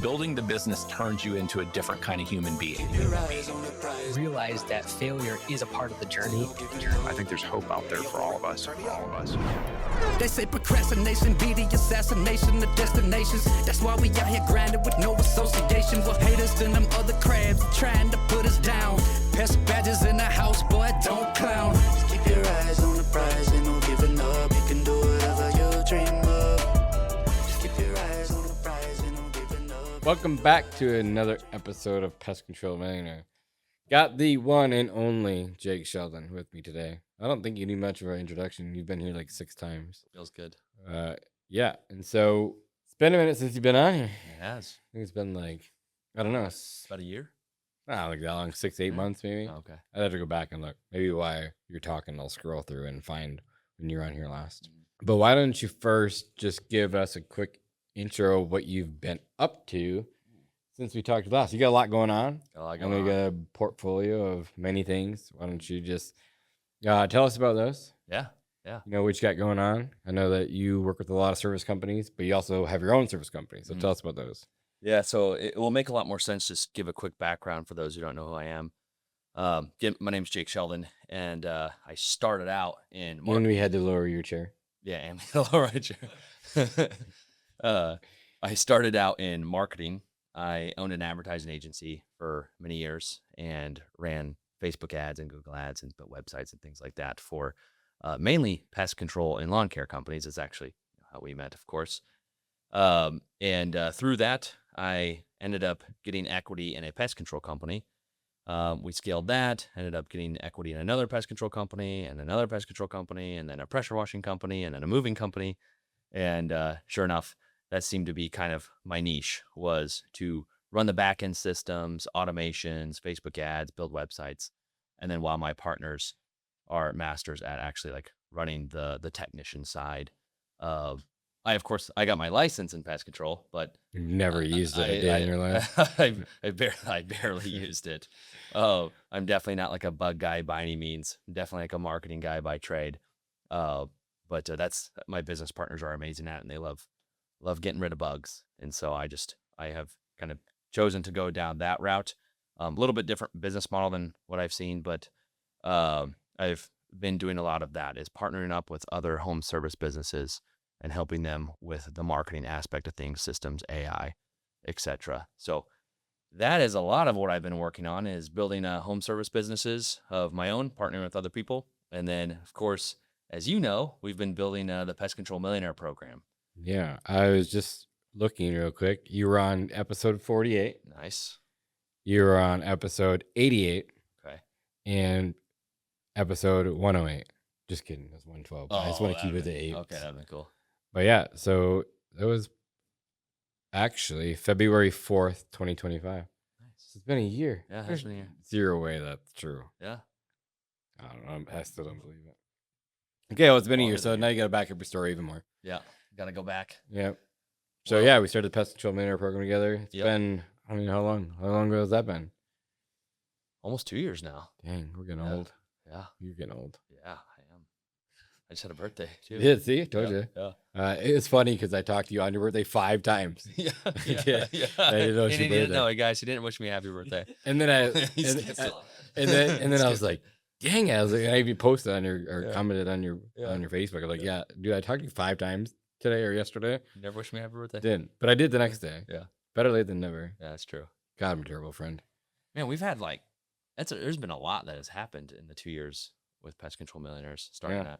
building the business turns you into a different kind of human being. Realize that failure is a part of the journey. I think there's hope out there for all of us. They say procrastination be the assassination of destinations. That's why we out here grinding with no association. With haters and them other crabs trying to put us down. Pest badges in the house, boy, don't clown. Just keep your eyes on the prize, ain't no giving up. You can do whatever you dream of. Just keep your eyes on the prize, ain't no giving up. Welcome back to another episode of Pest Control Millionaire. Got the one and only Jake Sheldon with me today. I don't think you need much of an introduction. You've been here like 6 times. Feels good. Yeah, and so it's been a minute since you've been on here. It has. I think it's been like, I don't know. About a year? Not like that long, 6 to 8 months maybe. Oh, okay. I'd have to go back and look. Maybe while you're talking, I'll scroll through and find when you were on here last. But why don't you first just give us a quick intro of what you've been up to since we talked last? You got a lot going on. I got a portfolio of many things. Why don't you just tell us about those? Yeah. You know what you got going on. I know that you work with a lot of service companies, but you also have your own service company. So tell us about those. Yeah, so it will make a lot more sense to just give a quick background for those who don't know who I am. My name's Jake Sheldon, and I started out in marketing. When we had to lower your chair. Yeah, and lower my chair. I started out in marketing. I owned an advertising agency for many years and ran Facebook ads and Google ads and built websites and things like that for mainly pest control and lawn care companies. It's actually how we met, of course. And through that, I ended up getting equity in a pest control company. We scaled that, ended up getting equity in another pest control company and another pest control company and then a pressure washing company and then a moving company. And sure enough, that seemed to be kind of my niche, was to run the back end systems, automations, Facebook ads, build websites. And then while my partners are masters at actually like running the technician side of, I got my license in pest control, but You've never used it a day in your life. I barely used it. Oh, I'm definitely not like a bug guy by any means. I'm definitely like a marketing guy by trade. But that's my business partners are amazing at, and they love getting rid of bugs. And so I have kind of chosen to go down that route. A little bit different business model than what I've seen, but I've been doing a lot of that, is partnering up with other home service businesses and helping them with the marketing aspect of things, systems, AI, etc. So that is a lot of what I've been working on, is building home service businesses of my own, partnering with other people. And then, of course, as you know, we've been building the Pest Control Millionaire program. Yeah, I was just looking real quick. You were on episode 48. Nice. You were on episode 88. Okay. And episode 108. Just kidding. That's 112. I just want to keep it to 8. Okay, that'd be cool. But yeah, so that was actually February 4th, 2025. Nice. It's been a year. Yeah, There's it's been a year. zero way that's true. Yeah. I don't know. I still don't believe it. Okay, well, it's been a year, Longer so than a now you got to back up your story even more. Yeah. Got to go back. Yep. So Well- yeah, we started the Pest Control Millionaire program together. It's Yep. been, I mean, how long? How long ago has that been? Almost 2 years now. Dang, we're getting Yeah. old. Yeah. You're getting old. Yeah, I am. I just had a birthday too. Yeah, see, I told you. Yeah. It's funny because I talked to you on your birthday 5 times. Yeah. Yeah. I didn't know it's your birthday. No, guys, he didn't wish me happy birthday. And then I He's and, skipped and then I was like, dang it. I was like, I even posted on your or Yeah. commented on your Facebook. I was like, yeah, dude, I talked to you 5 times today or yesterday. Never wish me happy birthday. Didn't. But I did the next day. Yeah. Better late than never. Yeah, that's true. God, I'm a terrible friend. Man, we've had like there's been a lot that has happened in the 2 years with Pest Control Millionaires starting Yeah. that.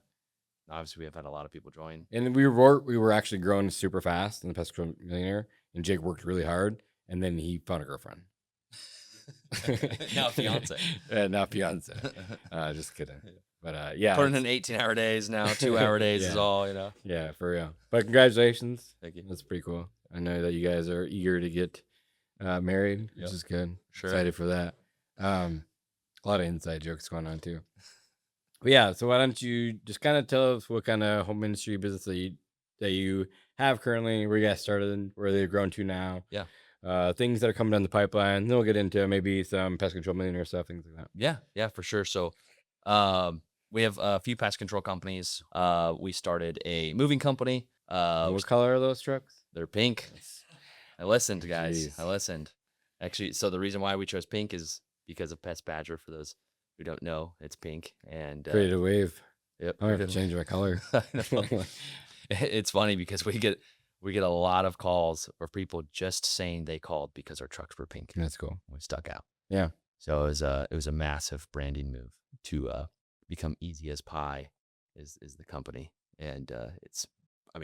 Obviously, we have had a lot of people join. And we were actually growing super fast in the Pest Control Millionaire, and Jake worked really hard, and then he found a girlfriend. Now fiance. Now fiance. Just kidding. But yeah. Putting in 18-hour days now, 2-hour days is Yeah. all, you know. Yeah, for real. But congratulations. Thank you. That's pretty cool. I know that you guys are eager to get married, Yep. which is good. Sure. Excited for that. A lot of inside jokes going on too. But yeah, so why don't you just kind of tell us what kind of home industry business that you have currently, where you guys started and where they've grown to now. Yeah. Things that are coming down the pipeline. Then we'll get into maybe some Pest Control Millionaire stuff, things like that. Yeah, for sure. So we have a few pest control companies. We started a moving company. What color are those trucks? They're pink. I listened, guys. Jeez. I listened. Actually, so the reason why we chose pink is because of Pest Badger. For those who don't know, it's pink. And Created a wave. yep, I have to change my color. I know. It's funny because we get a lot of calls of people just saying they called because our trucks were pink. That's cool. We stuck out. Yeah. So it was a massive branding move to become easy as pie is the company. And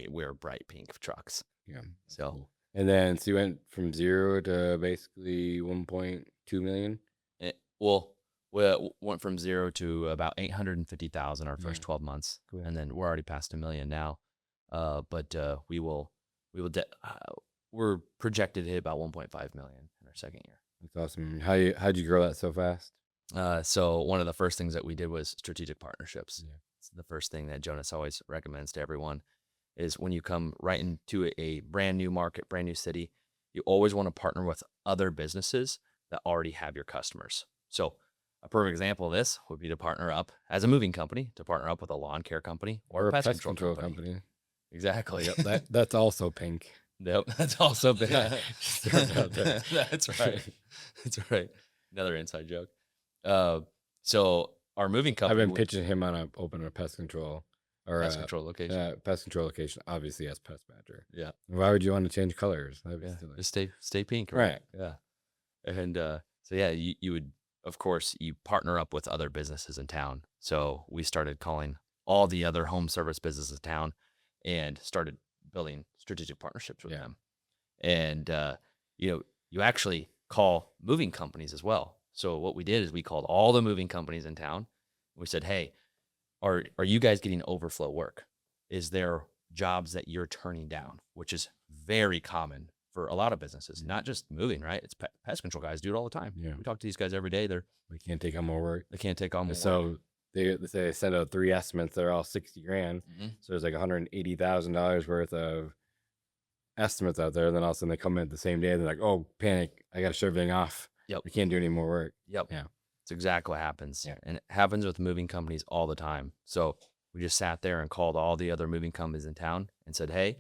we're bright pink trucks. Yeah. So Cool. And then so you went from 0 to basically 1.2 million. we went from 0 to about 850,000 our first Yeah. 12 months. Cool. And then we're already past $1 million now. But we're projected to hit about 1.5 million in our second year. That's awesome. How'd you grow that so fast? So one of the first things that we did was strategic partnerships. Yeah. It's the first thing that Jonas always recommends to everyone is when you come right into a brand new market, brand new city, you always want to partner with other businesses that already have your customers. So a perfect example of this would be to partner up as a moving company, to partner up with a lawn care company or a pest control company. Exactly. Yep, that's also pink. Yep, that's also been. Just throw it out there. That's right. That's right. Another inside joke. So our moving I've company. been pitching him on opening a pest control or Pest control location. Pest control location, obviously as Pest Badger. Yeah. Why would you want to change colors? That'd be Yeah. silly. Just stay pink. Right. Yeah. And so yeah, you would, of course, you partner up with other businesses in town. So we started calling all the other home service businesses in town and started building strategic partnerships with Yeah. them. And you actually call moving companies as well. So what we did is we called all the moving companies in town. We said, hey, are you guys getting overflow work? Is there jobs that you're turning down? Which is very common for a lot of businesses, not just moving, right? It's pest control guys do it all the time. Yeah. We talk to these guys every day. We can't take on more work. They can't take on more. So they send out 3 estimates. They're all 60 grand. Mhm. So there's like $180,000 worth of estimates out there. And then all of a sudden they come in the same day. They're like, oh, panic. I got to shut everything off. Yep. We can't do any more work. Yep. Yeah. It's exactly what happens. Yeah. And it happens with moving companies all the time. So we just sat there and called all the other moving companies in town and said, hey,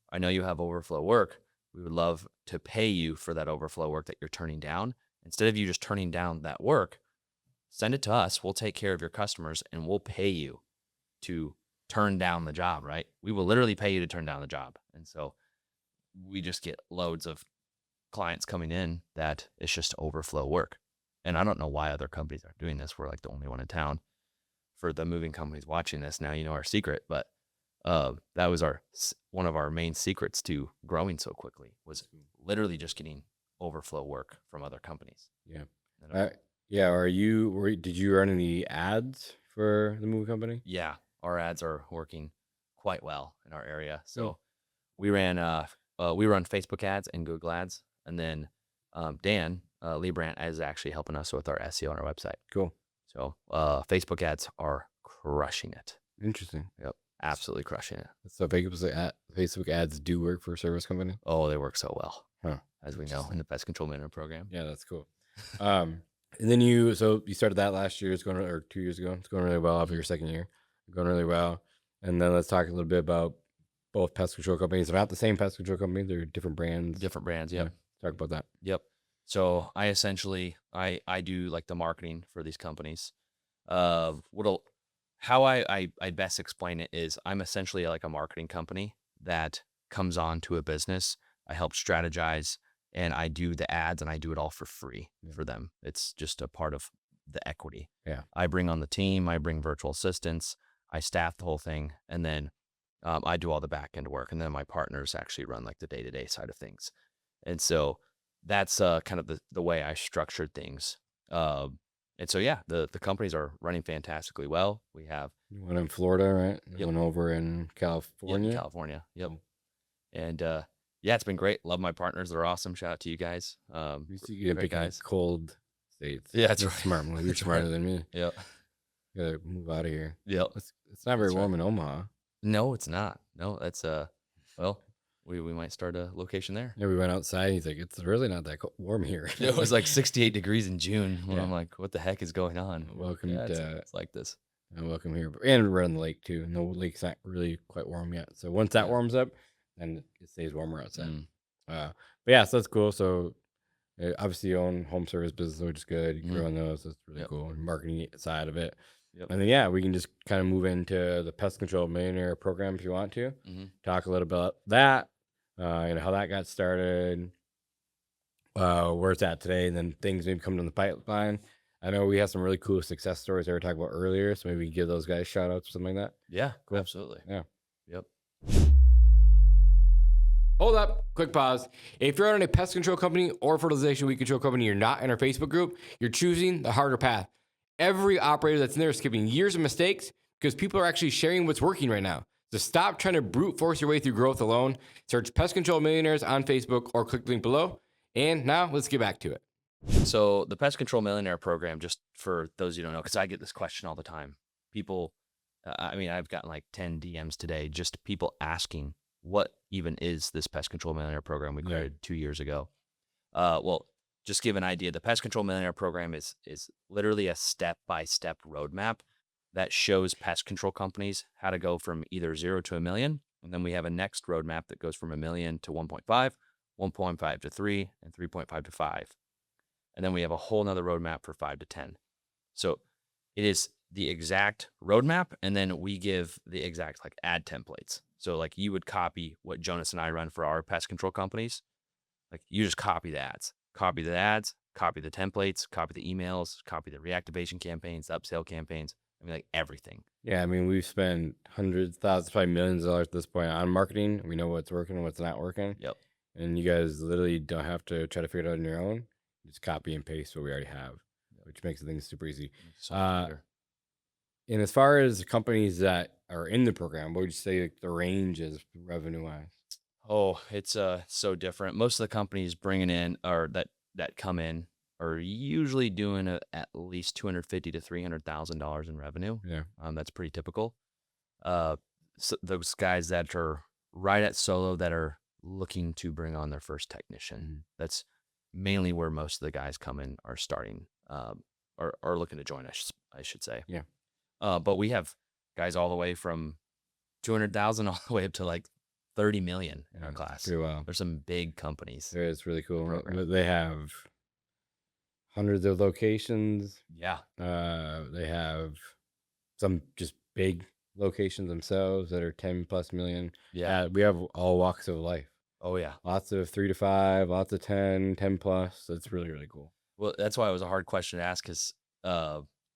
I know you have overflow work. We would love to pay you for that overflow work that you're turning down. Instead of you just turning down that work, send it to us. We'll take care of your customers and we'll pay you to turn down the job, right? We will literally pay you to turn down the job. And so we just get loads of clients coming in that it's just overflow work. And I don't know why other companies are doing this. We're like the only one in town. For the moving companies watching this, now you know our secret, but that was one of our main secrets to growing so quickly was literally just getting overflow work from other companies. Yeah. And, Yeah. Did you run any ads for the movie company? yeah, our ads are working quite well in our area. So we run Facebook ads and Google ads, and then Dan Liebrandt is actually helping us with our SEO on our website. Cool. So Facebook ads are crushing it. Interesting. Yep, absolutely crushing it. So Facebook ads do work for a service company? Oh, they work so well, Huh. as we know in the Pest Control Millionaire program. Yeah, that's cool. And then you started that last year. Or 2 years ago. It's going really well after your second year. Going really well. And then let's talk a little bit about both pest control companies. They're not the same pest control company. They're different brands. Different brands. Yep. Talk about that. Yep. So I essentially I do like the marketing for these companies. How I best explain it is I'm essentially like a marketing company that comes on to a business. I help strategize and I do the ads and I do it all for free for them. It's just a part of the equity. Yeah. I bring on the team, I bring virtual assistants, I staff the whole thing, and then I do all the back end work, and then my partners actually run like the day-to-day side of things. And so that's kind of the way I structured things. And so, yeah, the companies are running fantastically well. We have One in Florida, right? Yep. One over in California. California. Yep. And yeah, it's been great. Love my partners. They're awesome. Shout out to you guys. You see, you Great pick guys. cold states. Yeah, that's You're right. smart. You're smarter than me. Yep. You gotta move out of here. Yep. It's not very That's right. warm in Omaha. No, it's not. No, that's well, we might start a location there. Yeah, we went outside. He's like, it's really not that warm here. It was like 68 degrees in June. When Yeah. I'm like, what the heck is going on? Welcome Yeah, to- it's like this. Welcome here. And we're on the lake too. No, lake's not really quite warm yet. So once that warms up, then it stays warmer outside. Mm. But But yeah, so that's cool. So obviously you own home service business, which is good. You can Mhm. run those. That's really Yep. cool. Marketing side of it. Yep. And then, yeah, we can just kind of move into the Pest Control Millionaire program if you want to. Talk a little about that, how that got started, where it's at today, and then things maybe come down the pipeline. I know we have some really cool success stories that we were talking about earlier, so maybe we can give those guys shout outs or something like that. Yeah, Cool. absolutely. Yeah. Yep. Hold up, quick pause. If you're on a pest control company or fertilization weed control company, you're not in our Facebook group, you're choosing the harder path. Every operator that's in there is skipping years of mistakes because people are actually sharing what's working right now. So stop trying to brute force your way through growth alone. Search Pest Control Millionaires on Facebook or click the link below. And now let's get back to it. So the Pest Control Millionaire program, just for those you don't know, because I get this question all the time. People, I've gotten like 10 DMs today, just people asking what even is this Pest Control Millionaire program we created 2 years ago. Well, just give an idea. The Pest Control Millionaire program is literally a step-by-step roadmap that shows pest control companies how to go from either 0 to $1 million. And then we have a next roadmap that goes from $1 million to 1.5, 1.5 to 3, and 3.5 to 5. And then we have a whole nother roadmap for 5 to 10. So it is the exact roadmap. And then we give the exact like ad templates. So like you would copy what Jonas and I run for our pest control companies. Like you just copy the ads, copy the templates, copy the emails, copy the reactivation campaigns, the upsell campaigns. Like everything. Yeah, we've spent hundreds, thousands, probably millions of dollars at this point on marketing. We know what's working and what's not working. Yep. And you guys literally don't have to try to figure it out on your own. Just copy and paste what we already have, which makes things super easy. And as far as companies that are in the program, what would you say like, the range is revenue-wise? Oh, it's so different. Most of the companies bringing in or that come in are usually doing at least $250,000 to $300,000 in revenue. Yeah, that's pretty typical. So those guys that are right at solo that are looking to bring on their first technician. That's mainly where most of the guys come in are starting, or are looking to join. I should say. Yeah. But we have guys all the way from 200,000 all the way up to like 30 million in our class. Pretty well. There's some big companies. It's really cool. They have hundreds of locations. Yeah. They have some just big locations themselves that are 10 plus million. Yeah. We have all walks of life. Oh yeah. Lots of 3 to 5, lots of 10 plus. It's really, really cool. Well, that's why it was a hard question to ask because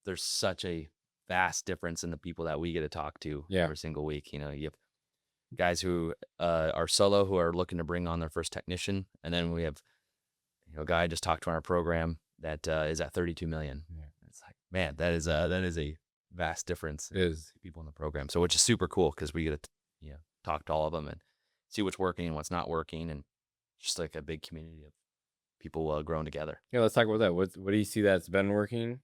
there's such a vast difference in the people that we get to talk to every single week. You have guys who are solo who are looking to bring on their first technician. And then we have a guy I just talked to on our program that is at 32 million. Yeah. It's like, man, that is a vast difference. It is. People in the program. So which is super cool because we get to talk to all of them and see what's working and what's not working, and just like a big community of people growing together. Yeah, let's talk about that. What do you see that's been working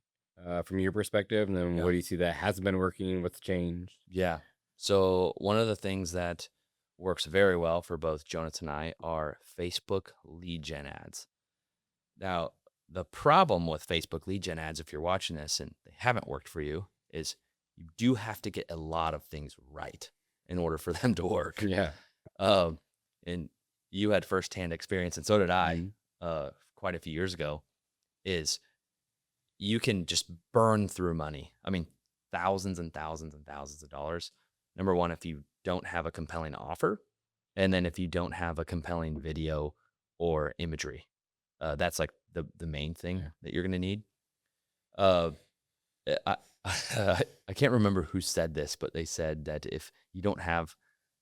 from your perspective, and then what do you see that hasn't been working? What's changed? Yeah. So one of the things that works very well for both Jonas and I are Facebook lead gen ads. Now, the problem with Facebook lead gen ads, if you're watching this and they haven't worked for you, is you do have to get a lot of things right in order for them to work. Yeah. And you had firsthand experience, and so did I, quite a few years ago, is you can just burn through money. I mean, thousands and thousands and thousands of dollars. Number one, if you don't have a compelling offer, and then if you don't have a compelling video or imagery, that's like the main thing that you're going to need. I can't remember who said this, but they said that if you don't have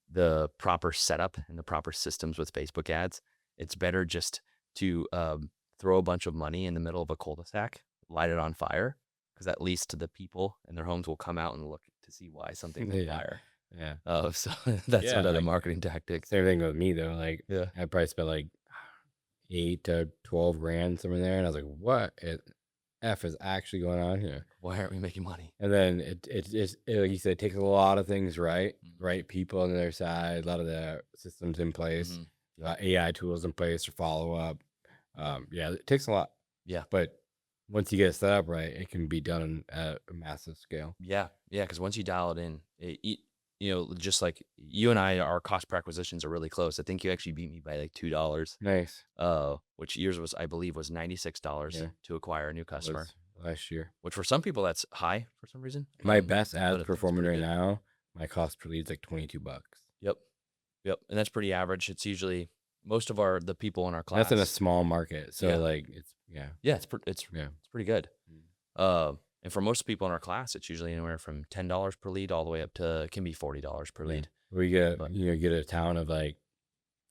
the proper setup and the proper systems with Facebook ads, it's better just to throw a bunch of money in the middle of a cul-de-sac, light it on fire, because at least the people in their homes will come out and look to see why something's on fire. Yeah. So that's another marketing tactic. Same thing with me though. Like, I probably spent like 8 to 12 grand somewhere there, and I was like, "What F is actually going on here? Why aren't we making money?" And then it like you said, it takes a lot of things right people on the other side, a lot of the systems in place, AI tools in place for follow up. It takes a lot. Yeah, but once you get it set up right, it can be done at a massive scale. Yeah, because once you dial it in, just like you and I, our cost per acquisitions are really close. I think you actually beat me by like $2. Nice. Which yours was, I believe, was $96 to acquire a new customer. Last year. Which for some people that's high for some reason. My best but I ad think it's performance pretty right good. now, my cost per lead is like $22. Yep, and that's pretty average. It's usually most of the people in our class. That's in a small market, so like it's it's pretty good. And for most people in our class, it's usually anywhere from $10 per lead all the way up to it can be $40 per lead. We get get a town of like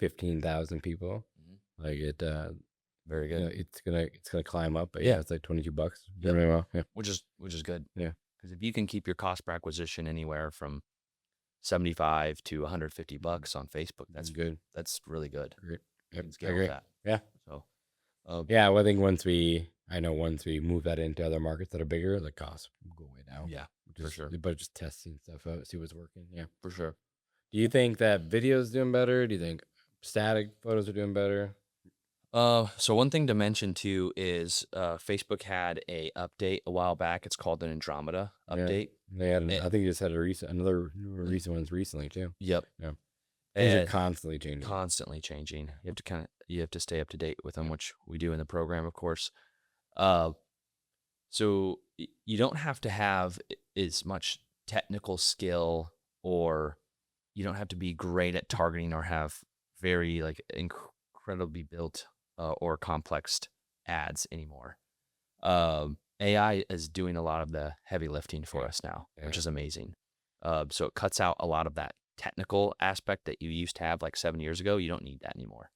15,000 people, like it. Very good. It's gonna climb up, but it's like $22. Doing really well. Yeah, which is good. Yeah, because if you can keep your cost per acquisition anywhere from $75 to $150 on Facebook, that's good. That's really good. Great. You can scale with that. Yeah. So, I think once we move that into other markets that are bigger, the costs will go way down. Yeah, for sure. But just testing stuff out, see what's working. Yeah, for sure. Do you think that video is doing better? Do you think static photos are doing better? So one thing to mention too is Facebook had a update a while back. It's called an Andromeda update. They had, I think you just had another recent ones recently too. Yep. Yeah. Things are constantly changing. Constantly changing. You have to stay up to date with them, which we do in the program, of course. So you don't have to have as much technical skill, or you don't have to be great at targeting or have very like incredibly built or complex ads anymore. AI is doing a lot of the heavy lifting for us now, which is amazing. So it cuts out a lot of that technical aspect that you used to have like 7 years ago. You don't need that anymore.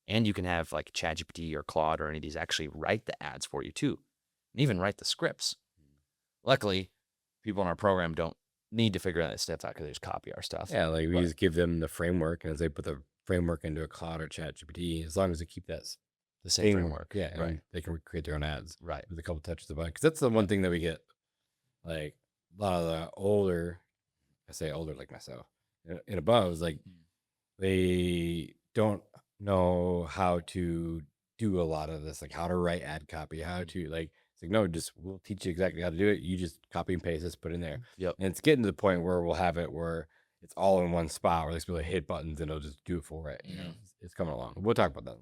And you can have like ChatGPT or Claude or any of these actually write the ads for you too, and even write the scripts. Luckily, people in our program don't need to figure that stuff out because they just copy our stuff. Yeah, like we just give them the framework, and as they put the framework into a Claude or ChatGPT, as long as they keep that the same framework, and they can create their own ads, right, with a couple touches of it. Because that's the one thing that we get, like a lot of the older, I say older like myself, and above, is like they don't know how to do a lot of this, like how to write ad copy, how to like. It's like, no, we'll teach you exactly how to do it. You just copy and paste this, put in there. Yep. And it's getting to the point where we'll have it where it's all in one spot, where they just hit buttons and it'll just do it for it. You know, it's coming along. We'll talk about that.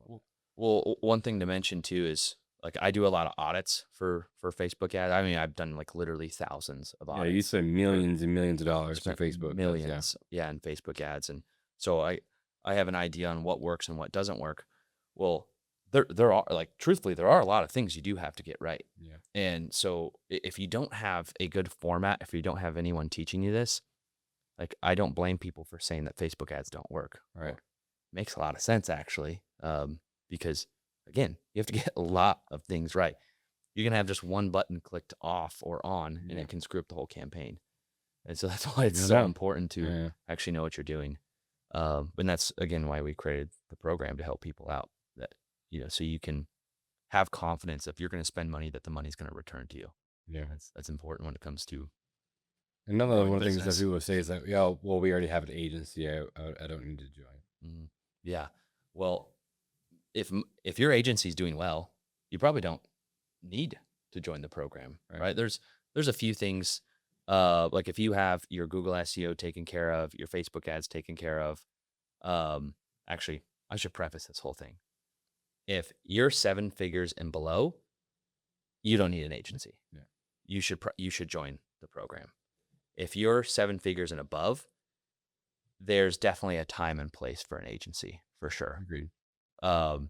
Well, one thing to mention too is like I do a lot of audits for Facebook ads. I mean, I've done like literally thousands of audits. Yeah, you spend millions and millions of dollars for Facebook. Millions, in Facebook ads. And so I have an idea on what works and what doesn't work. Well, there are, like, truthfully, there are a lot of things you do have to get right. Yeah. And so if you don't have a good format, if you don't have anyone teaching you this, like, I don't blame people for saying that Facebook ads don't work. Right. Well, makes a lot of sense, actually, because, again, you have to get a lot of things right. You can have just one button clicked off or on, and it can screw up the whole campaign. And so that's why it's so important to actually know what you're doing. And that's, again, why we created the program, to help people out, that, so you can have confidence if you're going to spend money, that the money's going to return to you. Yeah. That's important when it comes to. Another one of the things that people say is that, we already have an agency. I don't need to join. Mm-hmm. Yeah. Well, if your agency's doing well, you probably don't need to join the program, right? There's a few things, like if you have your Google SEO taken care of, your Facebook ads taken care of. Actually, I should preface this whole thing. If you're 7 figures and below, you don't need an agency. Yeah. You should join the program. If you're 7 figures and above, there's definitely a time and place for an agency, for sure. Agreed. The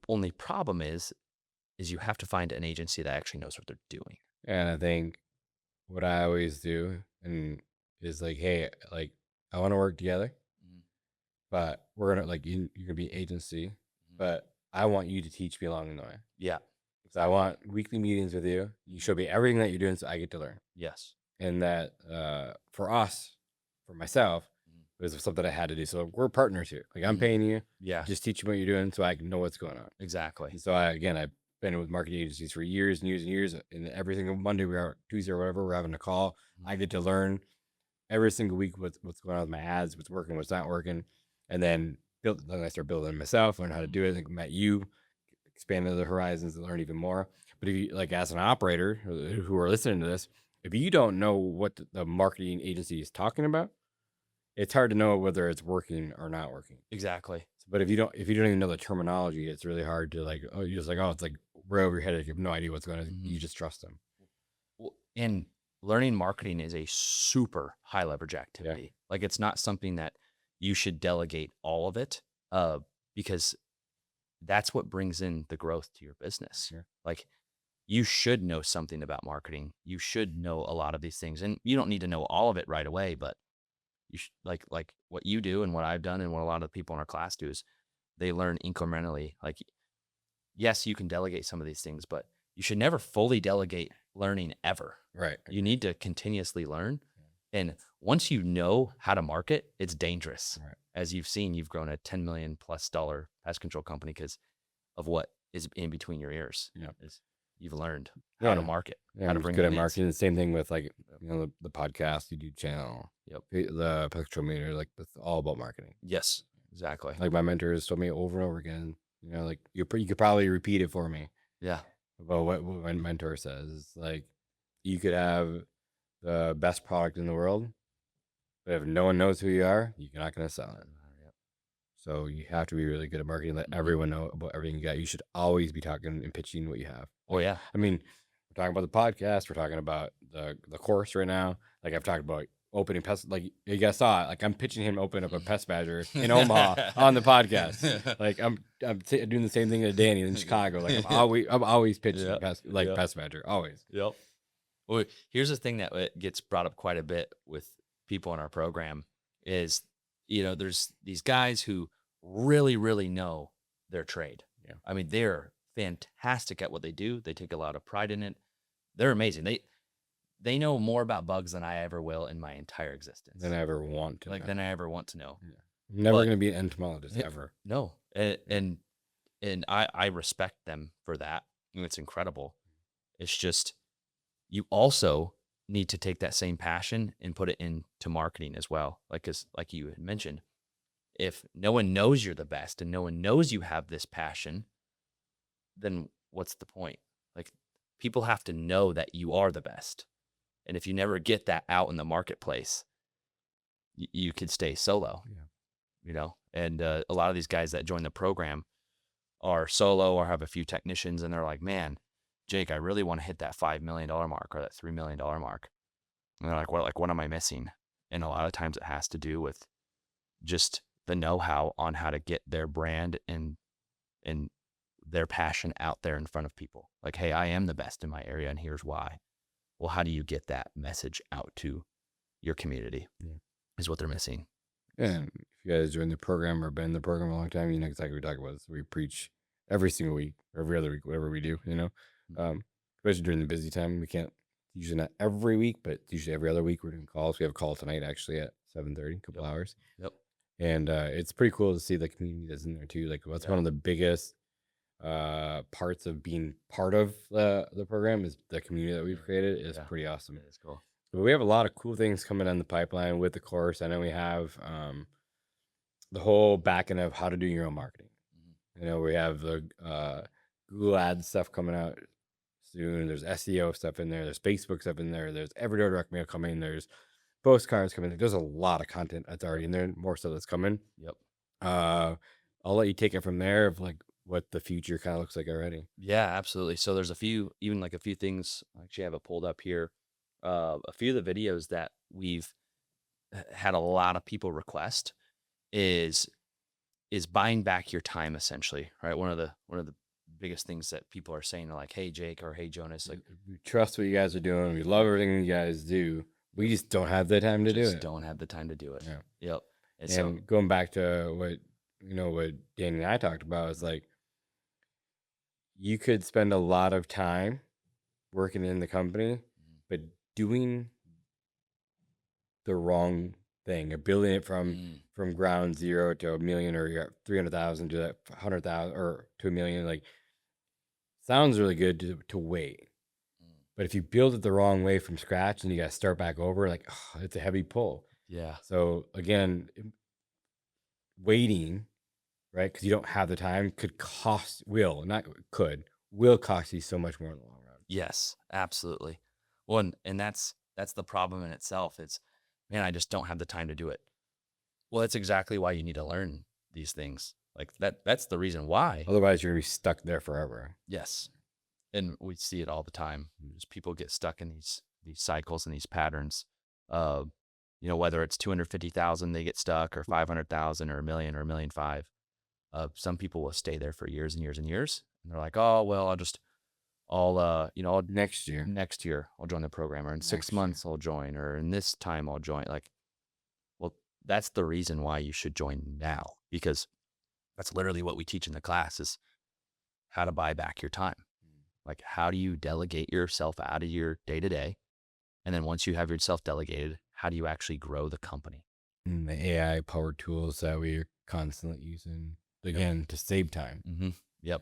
only problem is you have to find an agency that actually knows what they're doing. And I think what I always do is like, hey, like, I want to work together, but we're gonna, like, you're gonna be agency, but I want you to teach me along the way. Yeah. So I want weekly meetings with you. You show me everything that you're doing, so I get to learn. Yes. And that for myself, it was something I had to do. So we're partners here. Like, I'm paying you. Yeah. Just teach me what you're doing so I can know what's going on. Exactly. And so I've been with marketing agencies for years and years and years. And every single Monday, Tuesday or whatever, we're having a call. I get to learn every single week what's going on with my ads, what's working, what's not working. And then I start building it myself, learn how to do it. I think met you, expanded the horizons and learn even more. But if you, like, as an operator who are listening to this, if you don't know what the marketing agency is talking about, it's hard to know whether it's working or not working. Exactly. But if you don't even know the terminology, it's really hard to like, oh, you're just like, oh, it's like right over your head. You have no idea what's going on. You just trust them. Well, and learning marketing is a super high leverage activity. Like it's not something that you should delegate all of it, because that's what brings in the growth to your business. Like you should know something about marketing. You should know a lot of these things, and you don't need to know all of it right away, but you should, like what you do and what I've done and what a lot of the people in our class do is they learn incrementally. Like, yes, you can delegate some of these things, but you should never fully delegate learning ever. Right. You need to continuously learn. And once you know how to market, it's dangerous. Right. As you've seen, you've grown a $10 million+ pest control company because of what is in between your ears. Is you've learned how to market, how to bring good in at leads. marketing. The same thing with like, the podcast, YouTube channel, the Pest Control Millionaire, like it's all about marketing. Yes, exactly. Like my mentors told me over and over again, like you could probably repeat it for me. Yeah. About what my mentor says. It's like you could have the best product in the world, but if no one knows who you are, you're not going to sell it. So you have to be really good at marketing. Let everyone know about everything you got. You should always be talking and pitching what you have. Oh yeah. I mean, we're talking about the podcast. We're talking about the course right now. Like I've talked about opening pest. Like you guys saw it. Like I'm pitching him to open up a pest badger in Omaha on the podcast. Like I'm doing the same thing to Danny in Chicago. Like I'm always pitching pest badger. Always. Yep. Well, here's the thing that gets brought up quite a bit with people in our program is, there's these guys who really, really know their trade. Yeah. I mean, they're fantastic at what they do. They take a lot of pride in it. They're amazing. They know more about bugs than I ever will in my entire existence. Than I ever want to. Than I ever want to know. Yeah. I'm never going to be an entomologist ever. No. And I respect them for that. It's incredible. It's just, you also need to take that same passion and put it into marketing as well. Like you had mentioned, if no one knows you're the best and no one knows you have this passion, then what's the point? Like people have to know that you are the best. And if you never get that out in the marketplace, you could stay solo, and a lot of these guys that join the program are solo or have a few technicians, and they're like, man, Jake, I really want to hit that $5 million mark or that $3 million mark. And they're like, what am I missing? And a lot of times it has to do with just the know-how on how to get their brand and their passion out there in front of people. Like, hey, I am the best in my area, and here's why. Well, how do you get that message out to your community? Is what they're missing. And if you guys join the program or been in the program a long time, you know exactly what we're talking about. So we preach every single week, or every other week, whatever we do, especially during the busy time. We can't, usually not every week, but usually every other week we're doing calls. We have a call tonight actually at 7:30, a couple hours. Yep. And it's pretty cool to see the community that's in there too. Like what's one of the biggest parts of being part of the program is the community that we've created. Is pretty awesome. It's cool. But we have a lot of cool things coming down the pipeline with the course. I know we have the whole back end of how to do your own marketing. We have the Google Ads stuff coming out soon. There's SEO stuff in there. There's Facebook stuff in there. There's everyday direct mail coming. There's postcards coming. There's a lot of content that's already in there. More stuff that's coming. Yep. I'll let you take it from there of like what the future kind of looks like already. Yeah, absolutely. So there's a few things. I actually have it pulled up here. A few of the videos that we've had a lot of people request is buying back your time, essentially, right? One of the biggest things that people are saying are like, hey, Jake, or hey, Jonas, like, we trust what you guys are doing. We love everything you guys do. We just don't have the time to do it. Don't have the time to do it. Yeah. Yep. And so going back to what Danny and I talked about is like, you could spend a lot of time working in the company, but doing the wrong thing, or building it from ground zero to $1 million, or you're at 300,000 to that 100,000 or to $1 million. Like, sounds really good to wait, but if you build it the wrong way from scratch and you got to start back over, like, it's a heavy pull. Yeah. So again, waiting, right? Because you don't have the time will cost you so much more in the long run. Yes, absolutely. Well, and that's the problem in itself. It's, man, I just don't have the time to do it. Well, that's exactly why you need to learn these things. Like that's the reason why. Otherwise, you're gonna be stuck there forever. Yes. And we see it all the time. Just people get stuck in these cycles and these patterns. Whether it's 250,000 they get stuck, or 500,000, or $1 million, or $1.5 million. Some people will stay there for years and years and years, and they're like, oh well, I'll Next year I'll join the program, or in 6 months I'll join, or in this time I'll join. Like, well, that's the reason why you should join now, because that's literally what we teach in the class, is how to buy back your time. Like, how do you delegate yourself out of your day to day? And then once you have yourself delegated, how do you actually grow the company? And the AI powered tools that we're constantly using, again, to save time. Mm-hmm. Yep.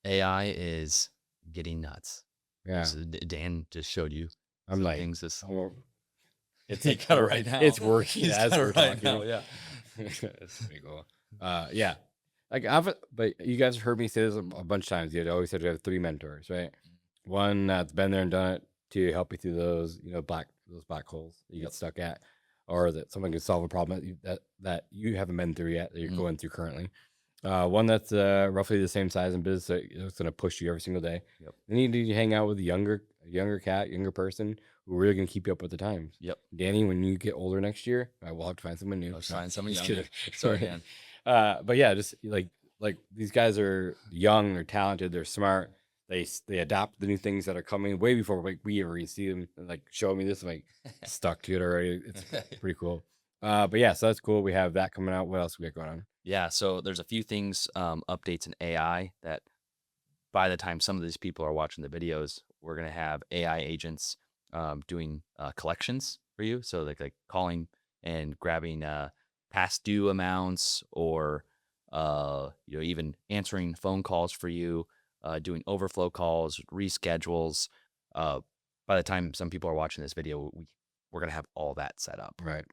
AI is getting nuts. Yeah. So Dan just showed you. I'm like, things it's he got it right now. It's working He's as got it we're right talking. now, yeah. It's pretty cool. Yeah. Like but you guys have heard me say this a bunch of times. You always said you have 3 mentors, right? One that's been there and done it to help you through those, black holes that you get stuck at, or that someone can solve a problem that you haven't been through yet, that you're going through currently. One that's roughly the same size in business, so it's going to push you every single day. Yep. Then you need to hang out with a younger person who really going to keep you up with the times. Yep. Danny, when you get older next year, we'll have to find someone new. I'll find someone Just younger. kidding. Sorry, Dan. But yeah, just like these guys are young, they're talented, they're smart. They adopt the new things that are coming way before we ever see them. Like, show me this, I'm like stuck to it already. It's pretty cool. But yeah, so that's cool. We have that coming out. What else we got going on? Yeah, so there's a few things, updates in AI, that by the time some of these people are watching the videos, we're gonna have AI agents doing collections for you. So like calling and grabbing past due amounts, or even answering phone calls for you, doing overflow calls, reschedules. By the time some people are watching this video, we're gonna have all that set up. Right.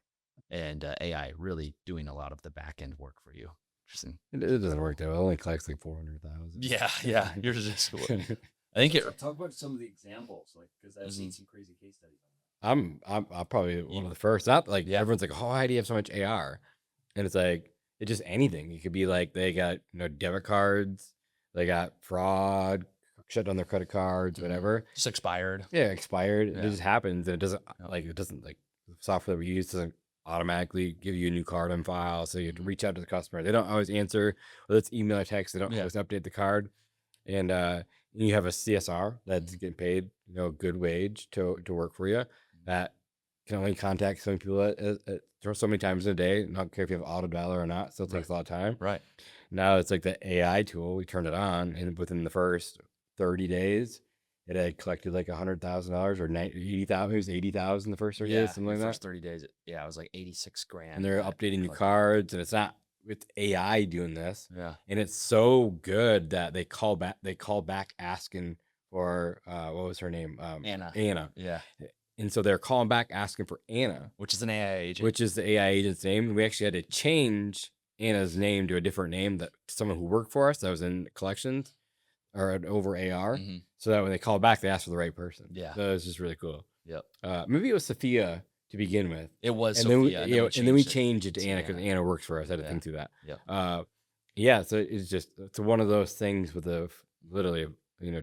And AI really doing a lot of the back end work for you. Interesting. It doesn't work though. It only collects like 400,000. Yeah. You're just. I think it. Talk about some of the examples, like, because I've seen some crazy case studies I'm probably one of the first. Not like everyone's like, oh, how do you have so much AR? And it's like, it's just anything. It could be like they got debit cards, they got fraud, shut down their credit cards, whatever. Just expired. Yeah, expired. Yeah. It just happens, and it doesn't the software we use doesn't automatically give you a new card on file, so you have to reach out to the customer. They don't always answer, whether it's email or text. They don't always update the card, and you have a CSR that's getting paid a good wage to work for you, that can only contact so many people so many times in a day. Not care if you have auto dialer or not. Still takes a lot of time. Right. Now it's like the AI tool. We turned it on, and within the first 30 days, it had collected like $100,000 or 80,000. It was 80,000 the first 30 days, something like that. First 30 days. It was like 86 grand. And they're updating your cards, and it's not with AI doing this. Yeah. And it's so good that they call back asking for what was her name? Anna. Yeah. And so they're calling back asking for Anna, Which is an AI agent. which is the AI agent's name. We actually had to change Anna's name to a different name, that someone who worked for us that was in collections or over AR, so that when they call back, they ask for the right person. Yeah. So it's just really cool. Yep. Maybe it was Sofia to begin with. It was And Sofia. then we changed it to to Anna, because Anna. Anna works for us. I had to think through that. Yep. Yeah. So it's one of those things with literally,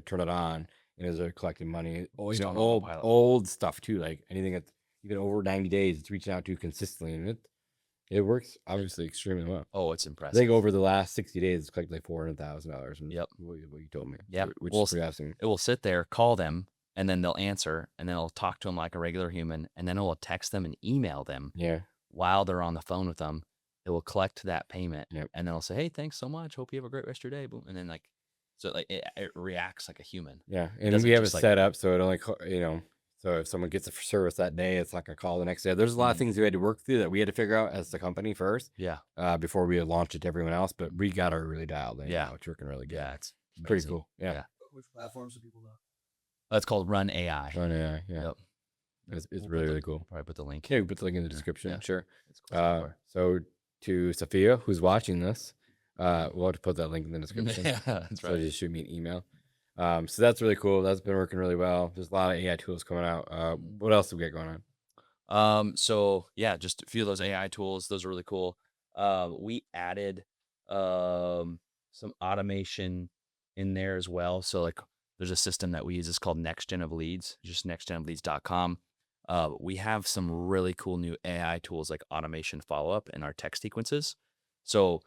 turn it on, and as they're collecting money, Just on old autopilot. stuff too, like anything that's even over 90 days, it's reaching out to consistently, and it works obviously extremely well. Oh, it's I impressive. think over the last 60 days, it's collected like $400,000. Yep. What you told me. Yep. Which Well, is pretty awesome. It will sit there, call them, and then they'll answer, and then it'll talk to them like a regular human, and then it will text them and email them Yeah. while they're on the phone with them. It will collect that payment, Yep. and then it'll say, "Hey, thanks so much. Hope you have a great rest of your day." Boom, and then it reacts like a human. Yeah. And doesn't we have it just, like- set up so it only, so if someone gets a service that day, it's not going to call the next day. There's a lot of things we had to work through that we had to figure out as the company first, Yeah. before we launched it to everyone else. But we got it really dialed in. Yeah. Now. It's working really good. Yeah, it's Pretty amazing. cool. Yeah. Yeah. Which platforms do people know? That's called Run AI. Fun AI. Yeah. Yep. It's We'll really, put really cool. Probably put the link. Yeah, we put the link in the description. Yeah. Sure. It's cool software. So to Sofia, who's watching this, we'll have to put that link in the description. Yeah, that's So right. just shoot me an email. So that's really cool. That's been working really well. There's a lot of AI tools coming out. What else do we got going on? So yeah, just a few of those AI tools. Those are really cool. We added some automation in there as well. So like there's a system that we use. It's called Next Gen of Leads, just nextgenofleads.com. We have some really cool new AI tools like automation follow-up in our text sequences. So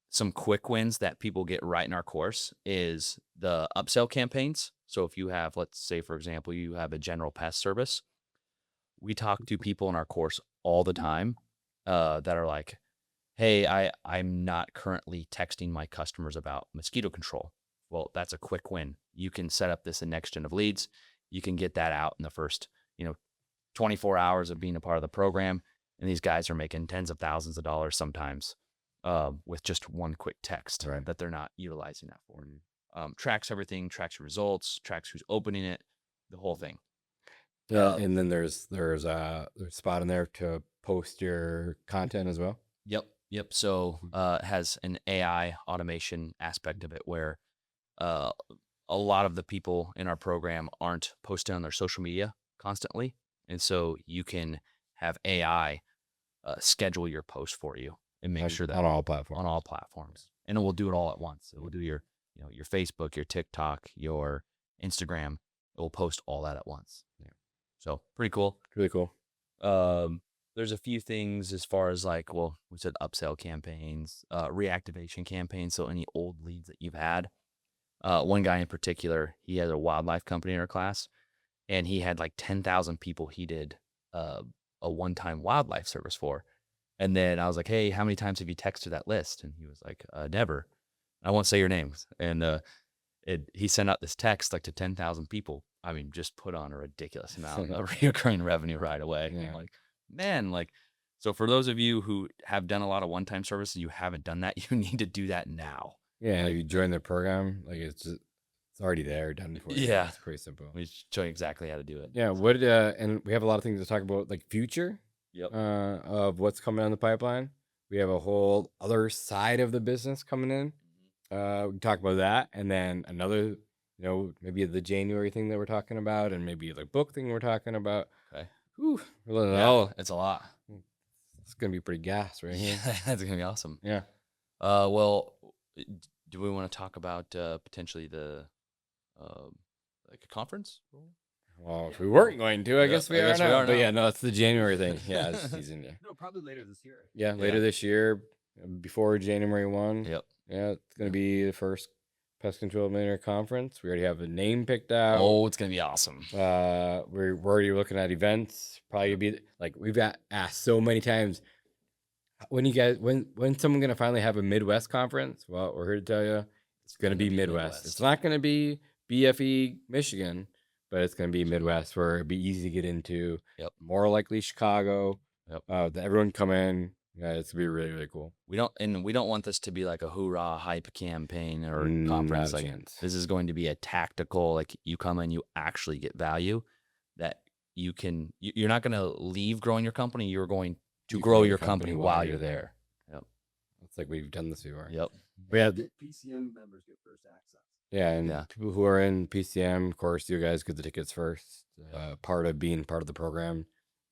some quick wins that people get right in our course is the upsell campaigns. So if you have, let's say, for example, you have a general pest service, we talk to people in our course all the time that are like, hey, I'm not currently texting my customers about mosquito control. Well, that's a quick win. You can set up this in Next Gen of Leads. You can get that out in the first, 24 hours of being a part of the program. And these guys are making tens of thousands of dollars sometimes with just one quick text that they're not utilizing that for. Tracks everything, tracks your results, tracks who's opening it, the whole thing. And then there's a spot in there to post your content as well. Yep. So it has an AI automation aspect of it where a lot of the people in our program aren't posting on their social media constantly. And so you can have AI schedule your post for you and make sure that on all platforms. And it will do it all at once. It will do your Facebook, your TikTok, your Instagram. It will post all that at once. Yeah. So pretty cool. Really cool. There's a few things as far as like, well, we said upsell campaigns, reactivation campaigns. So any old leads that you've had. One guy in particular, he has a wildlife company in our class, and he had like 10,000 people he did a one-time wildlife service for. And then I was like, hey, how many times have you texted that list? And he was like, never. I won't say your names. And he sent out this text like to 10,000 people. I mean, just put on a ridiculous amount of recurring revenue right away. Yeah. Like, man, so for those of you who have done a lot of one-time services, you haven't done that, you need to do that now. Yeah, if you join the program, like it's already there, done for you. Yeah, it's pretty simple. We show you exactly how to do it. Yeah, and we have a lot of things to talk about, like future. Yep. Of what's coming down the pipeline. We have a whole other side of the business coming in. We can talk about that, and then another, maybe the January thing that we're talking about, and maybe the book thing we're talking about. Okay. Whew, it's a lot. It's gonna be pretty gas right here. That's gonna be awesome. Yeah. Well, do we want to talk about potentially the like a conference? Well, if we weren't going to, I guess we are now. But yeah, no, it's the January thing. Yeah, this season. Yeah. No, probably later this year. Yeah, later this year, before January 1. Yep. Yeah, it's gonna be the first Pest Control Millionaire Conference. We already have a name picked out. Oh, it's gonna be awesome. We're already looking at events. Probably gonna be like we've got asked so many times. When someone gonna finally have a Midwest conference? Well, we're here to tell you, it's gonna be Midwest. It's not gonna be BFE Michigan, but it's gonna be Midwest, where it'd be easy to get into. Yep. More likely Chicago. Yep. That everyone come in. Yeah, it's gonna be really, really cool. We don't want this to be like a hoorah hype campaign or conference. Not a chance. This is going to be a tactical, like you come in, you actually get value that you can. You're not going to leave growing your company. You're going to grow your company while you're there. Yep. It's like we've done this before. Yep. But yeah, PCM members get first access. Yeah, and people who are in PCM, of course, you guys get the tickets first. Part of being part of the program,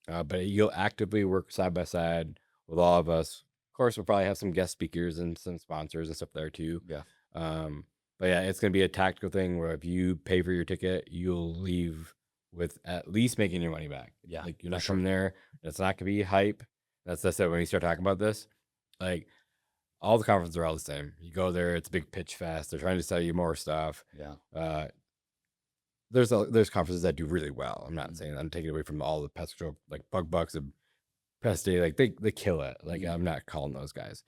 but you'll actively work side by side with all of us. Of course, we'll probably have some guest speakers and some sponsors and stuff there too. Yeah. But yeah, it's gonna be a tactical thing where if you pay for your ticket, you'll leave with at least making your money back. Yeah. Like you're not coming there. It's not gonna be hype. That's it. When you start talking about this, like all the conferences are all the same. You go there, it's a big pitch fest. They're trying to sell you more stuff. Yeah. There's conferences that do really well. I'm not saying I'm taking away from all the pest control, like Bug Bucks and Pest Day, like they kill it. Like I'm not calling those guys.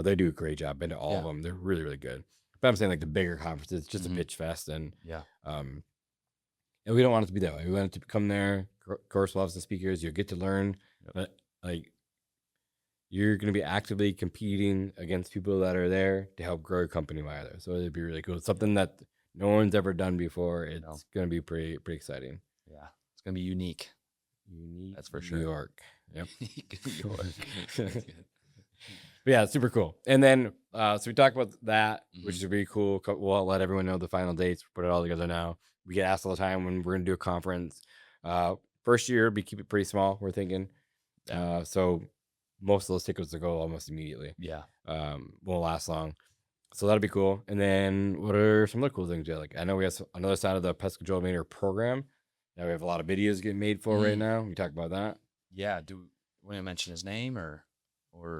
They do a great job. Been to all of them. They're really, really good. But I'm saying like the bigger conferences, it's just a pitch fest, and and we don't want it to be that way. We want it to come there. Of course, we'll have some speakers. You'll get to learn, but like you're going to be actively competing against people that are there to help grow your company while there. So it'd be really cool. It's something that no one's ever done before. It's going to be pretty exciting. Yeah, it's going to be unique. Unique. That's for sure. New York. Yep. New York. But yeah, it's super cool. And then, so we talked about that, which is really cool. We'll let everyone know the final dates. Put it all together now. We get asked all the time when we're going to do a conference. First year, we keep it pretty small, we're thinking. So most of those tickets will go almost immediately. Yeah. Won't last long. So that'll be cool. And then what are some other cool things? Like, I know we have another side of the Pest Control Millionaire program that we have a lot of videos getting made for right now. We talk about that. Yeah. Do we want to mention his name or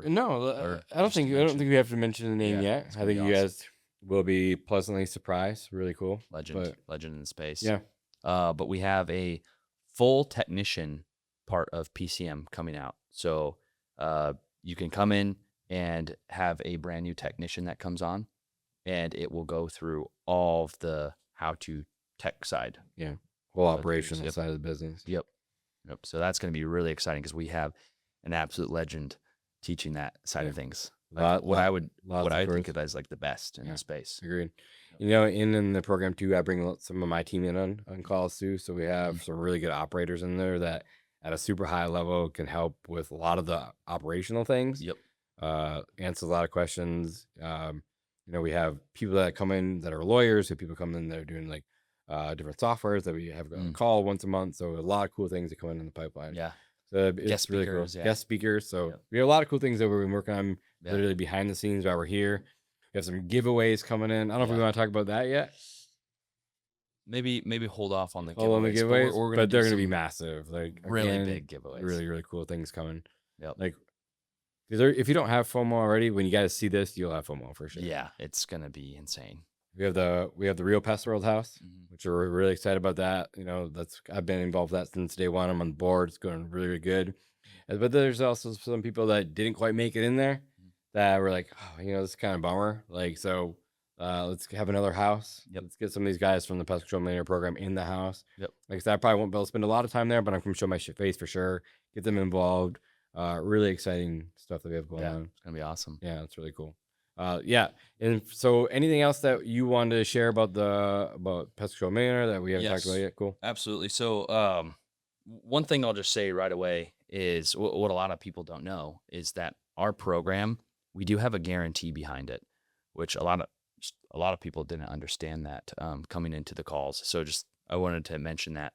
No, I don't think we have to mention the name yet. I think you guys will be pleasantly surprised. Really cool. Legend in the space. Yeah. But we have a full technician part of PCM coming out. So you can come in and have a brand new technician that comes on, and it will go through all of the how-to tech side. Yeah. Whole operational side of the business. Yep. So that's going to be really exciting because we have an absolute legend teaching that side of things. What I think of as like the best in the space. Agreed. You know, in the program too, I bring some of my team in on calls too. So we have some really good operators in there that at a super high level can help with a lot of the operational things. Yep. Answers a lot of questions. You know, we have people that come in that are lawyers, who people come in that are doing like different softwares that we have a call once a month. So a lot of cool things that come in the pipeline. Yeah. So it's really cool. Guest speakers. So we have a lot of cool things that we've been working on literally behind the scenes while we're here. We have some giveaways coming in. I don't know if we want to talk about that yet. Maybe hold off on the giveaways. On the giveaways, but they're going to be massive. Like really big giveaways. Really, really cool things coming. Yep. Like if you don't have FOMO already, when you guys see this, you'll have FOMO for sure. Yeah, it's going to be insane. We have the Real Pest World House, which we're really excited about that. You know, I've been involved with that since day one. I'm on board. It's going really, really good. But there's also some people that didn't quite make it in there that were like, oh, you know, this is kind of a bummer. Like, so let's have another house. Yep. Let's get some of these guys from the Pest Control Millionaire program in the house. Yep. Like I said, I probably won't be able to spend a lot of time there, but I'm going to show my face for sure. Get them involved. Really exciting stuff that we have going on. It's going to be awesome. Yeah, it's really cool. Yeah. And so anything else that you wanted to share about Pest Control Millionaire that we haven't talked about yet? Cool. Absolutely. So one thing I'll just say right away is what a lot of people don't know is that our program, we do have a guarantee behind it, which a lot of people didn't understand that coming into the calls. So I wanted to mention that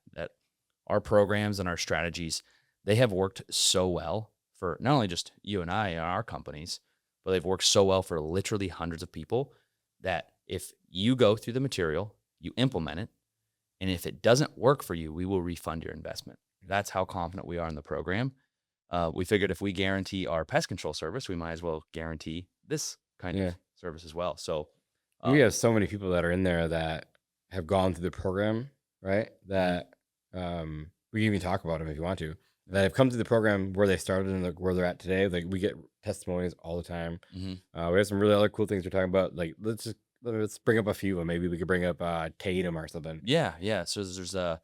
our programs and our strategies, they have worked so well for not only just you and I and our companies, but they've worked so well for literally hundreds of people that if you go through the material, you implement it, and if it doesn't work for you, we will refund your investment. That's how confident we are in the program. We figured if we guarantee our pest control service, we might as well guarantee this kind of service as well. So we have so many people that are in there that have gone through the program, right? That we can even talk about them if you want to. That have come through the program where they started and where they're at today. Like we get testimonies all the time. We have some really other cool things we're talking about. Like let's bring up a few, and maybe we could bring up Tatum or something. Yeah. So there's a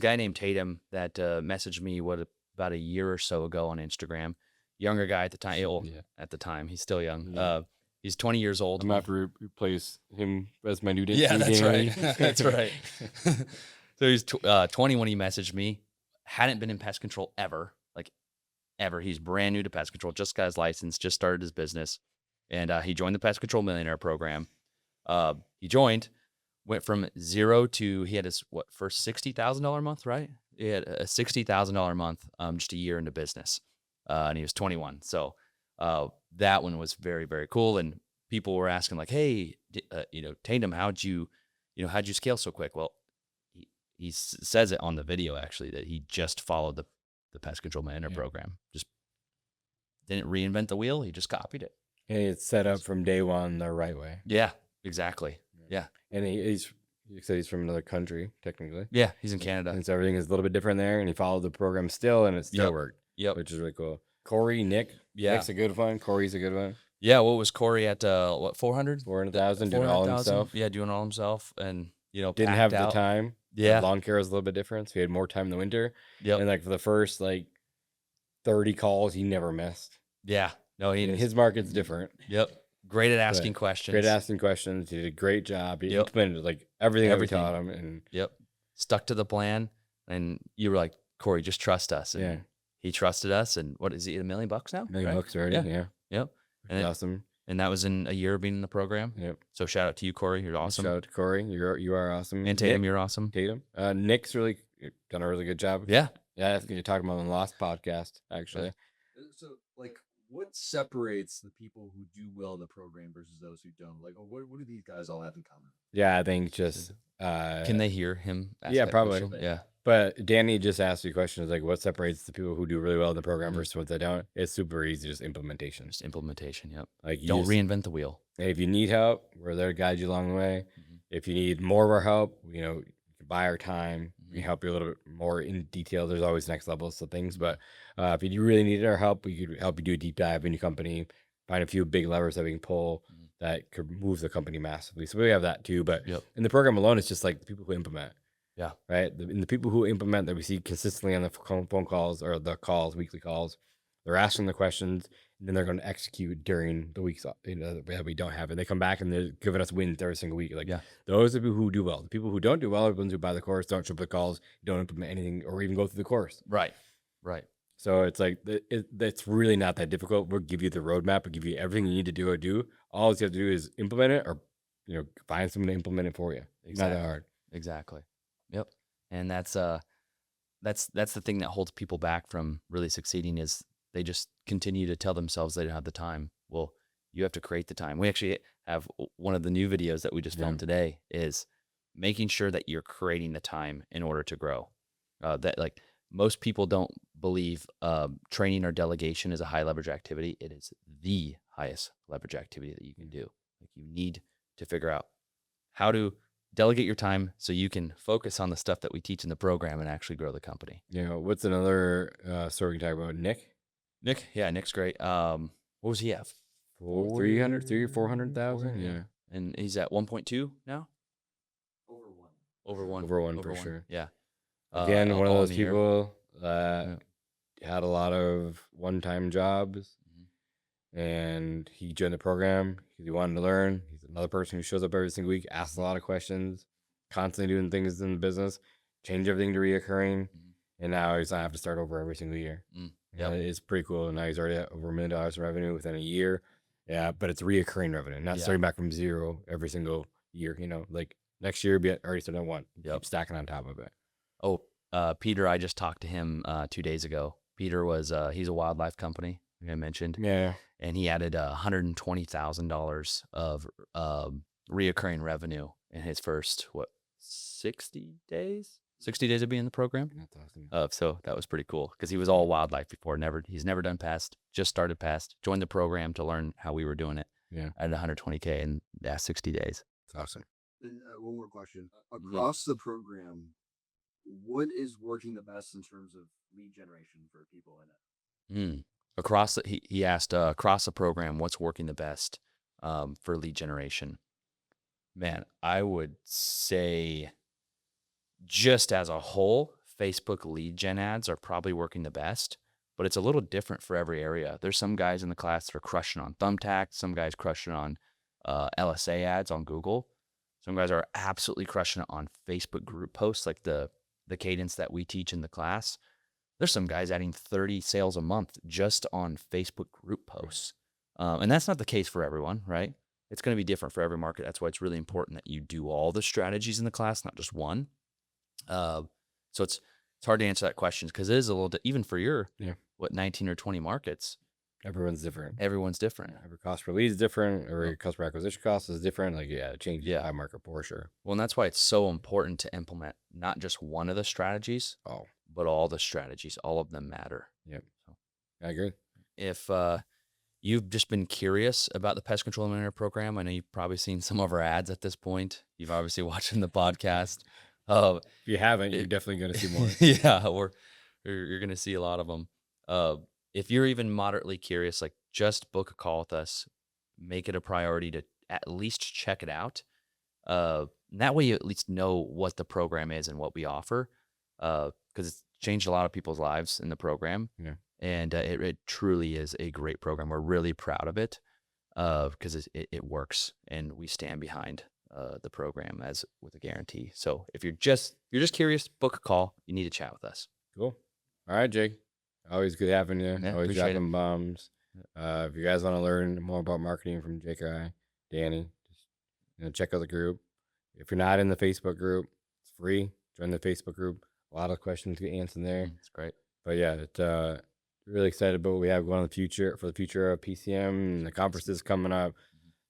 guy named Tatum that messaged me about a year or so ago on Instagram. Younger guy at the time. At the time, he's still young. Yeah. He's 20 years old. I'm about to replace him as my new dad. Yeah, that's right. That's right. So he's 20 when he messaged me. Hadn't been in pest control ever. He's brand new to pest control. Just got his license. Just started his business, and he joined the Pest Control Millionaire program. He joined, went from zero to he had his first $60,000 a month, right? He had a $60,000 a month just a year into business, and he was 21. So that one was very, very cool. And people were asking like, "Hey, Tatum, how'd you scale so quick?" Well, he says it on the video actually that he just followed the Pest Control Millionaire program. Just didn't reinvent the wheel. He just copied it. And it's set up from day one the right way. Yeah, exactly. Yeah. And you said he's from another country, technically. Yeah, he's in Canada. And so everything is a little bit different there, and he followed the program still, and it still worked. Yep. Which is really cool. Corey, Nick. Yeah. Nick's a good one. Corey's a good one. Yeah, what was Corey at, 400? 400,000, doing it all himself. Yeah, doing it all himself, and, didn't have the time. Yeah. Lawn care was a little bit different, so he had more time in the winter. Yep. And for the first 30 calls, he never missed. Yeah. No, his market's different. Yep. Great at asking questions. Great at asking questions. He did a great job. He implemented everything that we taught him. And stuck to the plan. And you were like, Corey, just trust us. And he trusted us. And what is he, $1 million now? $1 million already. Yeah. Yep. And awesome. And that was in a year of being in the program. Yep. So shout out to you, Corey. You're awesome. Shout out to Corey. You are awesome. And Tatum, Nick, you're awesome. Tatum. Nick's really done a really good job. Yeah. Yeah, I think you're talking about on the Lost podcast, actually. So, like, what separates the people who do well in the program versus those who don't? Like, what do these guys all have in common? Yeah, I think just Can they hear him? Ask yeah, that probably. question? Yeah. But Danny just asked you questions like what separates the people who do really well in the program versus what they don't. It's super easy, just implementation. Just implementation. Yep. Like you Don't just- reinvent the wheel. Hey, if you need help, we're there to guide you along the way. If you need more of our help, you can buy our time. We can help you a little bit more in detail. There's always next levels of things. But if you really needed our help, we could help you do a deep dive in your company, find a few big levers that we can pull that could move the company massively. So we have that too. But in the program alone, it's just like the people who implement. Yeah. Right. And the people who implement that we see consistently on the phone calls or the calls, weekly calls, they're asking the questions and then they're going to execute during the weeks that we don't have it. They come back and they're giving us wins every single week. Like those are the people who do well. The people who don't do well are the ones who buy the course, don't show up the calls, don't implement anything or even go through the course. Right. Right. So it's like, it's really not that difficult. We'll give you the roadmap. We'll give you everything you need to do. All you have to do is implement it or, find someone to implement it for you. It's not that hard. Exactly. Yep. And that's the thing that holds people back from really succeeding is they just continue to tell themselves they don't have the time. Well, you have to create the time. We actually have one of the new videos that we just filmed today is making sure that you're creating the time in order to grow. That like most people don't believe training or delegation is a high leverage activity. It is the highest leverage activity that you can do. Like you need to figure out how to delegate your time so you can focus on the stuff that we teach in the program and actually grow the company. What's another story we can talk about? Nick? Yeah, Nick's great. What was he at? 300, or 400,000? Yeah. And he's at 1.2 now? Over one for sure. Yeah. Again, one of all those in the year. people that had a lot of one-time jobs and he joined the program because he wanted to learn. He's another person who shows up every single week, asks a lot of questions, constantly doing things in the business, change everything to reoccurring, and now he's not have to start over every single year. It's pretty cool. And now he's already at over $1 million in revenue within a year. Yeah, but it's reoccurring revenue, not starting back from zero every single year. Like next year, be already starting at one. Keep stacking on top of it. Oh, Peter, I just talked to him 2 days ago. Peter was he's a wildlife company, like I mentioned. Yeah. And he added $120,000 of reoccurring revenue in his first 60 days? 60 days of being in the program. That's awesome. So that was pretty cool because he was all wildlife before. He's never done Pest. Just started Pest. Joined the program to learn how we were doing it. Yeah. At $120K in 60 days. That's awesome. And, one more question. Across the program, what is working the best in terms of lead generation for people in it? He asked across the program, what's working the best for lead generation? Man, I would say just as a whole, Facebook lead gen ads are probably working the best, but it's a little different for every area. There's some guys in the class that are crushing on Thumbtack, some guys crushing on LSA ads on Google. Some guys are absolutely crushing it on Facebook group posts, like the cadence that we teach in the class. There's some guys adding 30 sales a month just on Facebook group posts. And that's not the case for everyone, right? It's going to be different for every market. That's why it's really important that you do all the strategies in the class, not just one. So it's hard to answer that question because it is a little, even for your, 19 or 20 markets. Everyone's different. Everyone's different. Every cost per lead is different. Every customer acquisition cost is different. Like, it changes by market for sure. Well, and that's why it's so important to implement not just one of the strategies, but all the strategies. All of them matter. Yep. So, I agree. If you've just been curious about the Pest Control Millionaire program, I know you've probably seen some of our ads at this point. You've obviously watched the podcast. If you haven't, you're definitely going to see more. You're going to see a lot of them. If you're even moderately curious, like just book a call with us, make it a priority to at least check it out. And that way you at least know what the program is and what we offer. Because it's changed a lot of people's lives in the program. Yeah. And it truly is a great program. We're really proud of it because it works and we stand behind the program as with a guarantee. So if you're just curious, book a call. You need to chat with us. Cool. All right, Jake. Always good having you. Yeah, Always appreciate dropping bombs. If you guys want to learn more about marketing from Jake or I, Danny, just check out the group. If you're not in the Facebook group, it's free. Join the Facebook group. A lot of questions get answered there. It's great. But yeah, really excited about what we have going in the future for the future of PCM and the conferences coming up.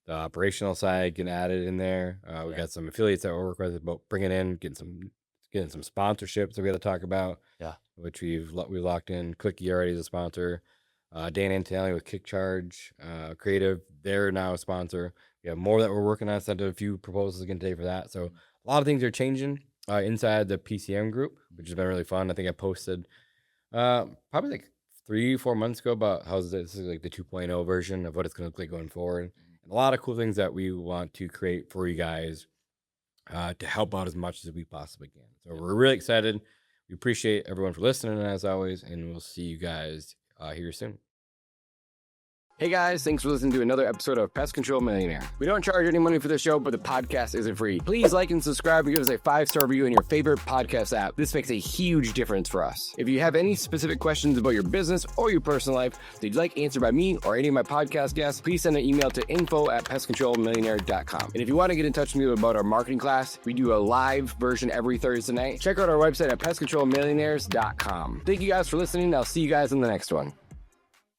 The operational side getting added in there. We got some affiliates that we're working with about bringing in, getting some sponsorships that we got to talk about. Yeah, which we locked in. Clicky already is a sponsor. Dan Antonelli with Kick Charge Creative, they're now a sponsor. We have more that we're working on. Sent a few proposals again today for that. So a lot of things are changing inside the PCM group, which has been really fun. I think I posted probably like 3-4 months ago about how this is like the 2.0 version of what it's going to look like going forward. And a lot of cool things that we want to create for you guys to help out as much as we possibly can. So we're really excited. We appreciate everyone for listening as always, and we'll see you guys here soon. Hey guys, thanks for listening to another episode of Pest Control Millionaire. We don't charge any money for the show, but the podcast isn't free. Please like and subscribe and give us a 5-star review in your favorite podcast app. This makes a huge difference for us. If you have any specific questions about your business or your personal life that you'd like answered by me or any of my podcast guests, please send an email to info@pestcontrolmillionaire.com. And if you want to get in touch with me about our marketing class, we do a live version every Thursday night. Check out our website at pestcontrolmillionaires.com. Thank you guys for listening. I'll see you guys in the next one.